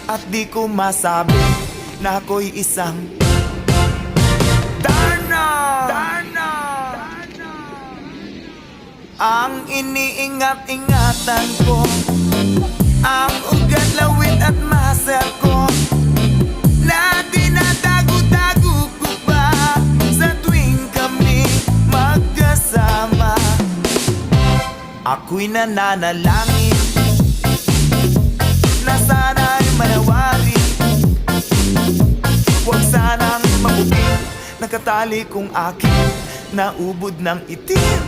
At di ko masabi na ako'y isang Darna. Ang iniingat-ingatan ko, ang ugat, lawit at muscle ko, na dinadago-dago ko pa sa tuwing kami magkasama. Ako'y nananalangin na sana'y manawari, huwag sanang mabuking nakatali kong aking naubod ng itim.